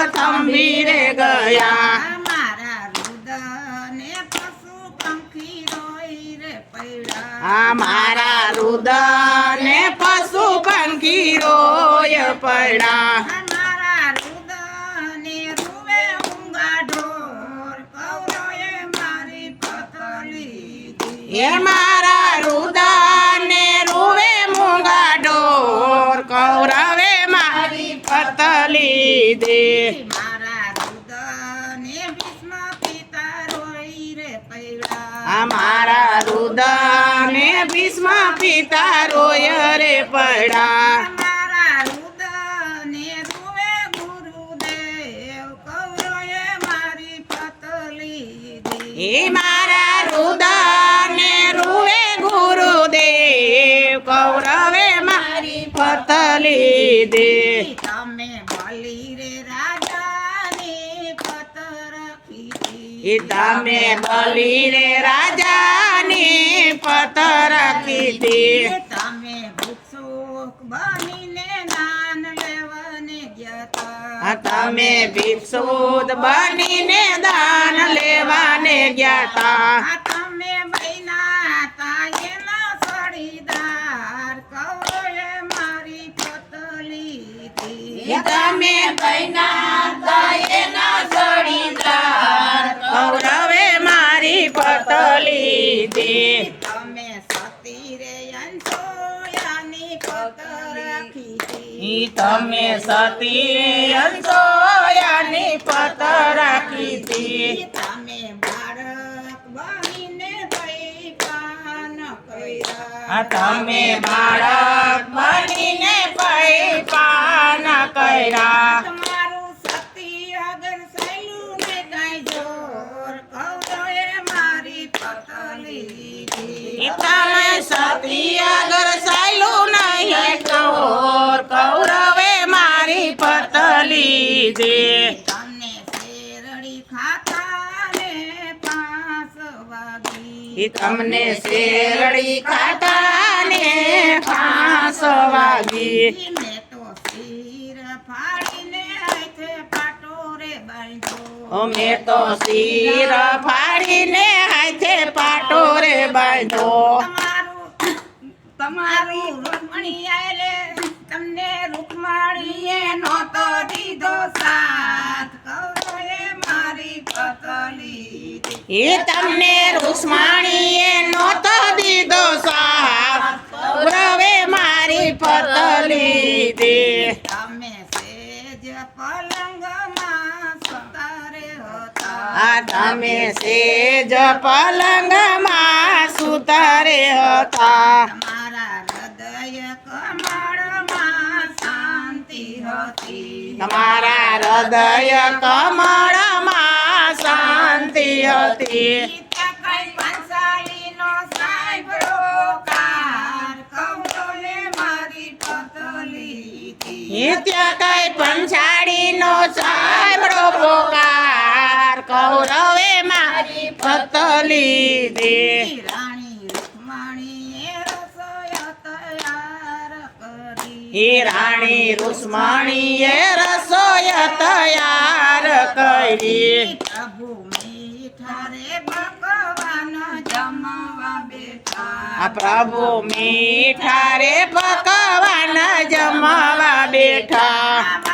થંભી રે ગયા મારા રુદને પશુ પંખી રોઈ રે પડ્યા મારા રુદને પશુ પંખી રોય પડ્યા મારા રુદને રૂવે ઊંઘા ઢોર કૌરવે મારી પતલી એ મારા રુદને રૂવે મૂંગા ઢોર કૌરવે મારી પતલી દે મારા રુદને ભીષ્મ પિતા રોઈ રે પડ્યા મારા રુદને ભીષ્મ પિતા રોય રે પડ્યા મારા રુદને રૂવે ગુરુદેવ કૌરવે મારી પતલી એ મારા રુદને રૂવે ગુરુદેવ કૌરવે મારી પતલી દે તમે બલી રે રાજાની પત રાખી તમે બલી રે રાજાની પત રાખી હતી તમે ભૂક્ષુક બનીને દાન લેવાને ગયા તમે ભિક્ષુદ બનીને દાન લેવાને ગયા તા તમે બૈના તાયેના સળીદાર કૌરવે મારી પતલી તમે બૈના એના સળીદાર કૌરવે મારી પતલી દે તમે સતી રે અંશોયાની પત રાખી તમે સતી અંશોયાની પત રાખી હતી તમે બાળક બનીને પૈપાન કર્યા તમે બાળક બનીને પાન કર્યા તમારું સતી અગર સહેલું ને કઈ જોર કૌરવે મારી પતલી તમે સતી અગર સાયલું નહીં ચોર કૌરવે મારી પતલી દે તમને શેરડી ખાતા ને 5 વાગી તમને શેરડી ખાતા ને 5 વાગી મેં તો શિર ફાડીને હાથે પાટોરે બાંધ્યો મેં તો શિર ફાડીને હાથે પાટોરે બાંધો તમારું રૂકમણી આયલે તમને રૂકમણીએ નહોતો દીધો સાથ કૌરવે મારી પતલી એ તમને રૂક્ષ્મણીએ નહોતો દીધો સાથ કૌરવે મારી પતલી દે તમે સેજ પલંગમાં સતારે હતા તમે સેજ પલંગમાં સુતારે હતા તમારા હૃદય કમળમાં શાંતિ હતી તમારા હૃદય કમળમાં શાંતિ હતી ત્યાં કઈ પાંચાલીનો સાંભળો કાર કૌરવે મારી પતલી ત્યાં કઈ પંચાળીનો સાંભળો પોકાર કૌરવે મારી પતલી દે રાણી રૂકમણીએ રસોઈ તૈયાર કરી રાણી રૂક્ષ્મણીએ રસોઈ તૈયાર કરી પ્રભુ મીઠા રે ભગવાન જમવા બેઠા પ્રભુ મીઠા રે પકવાન જમવા બેઠા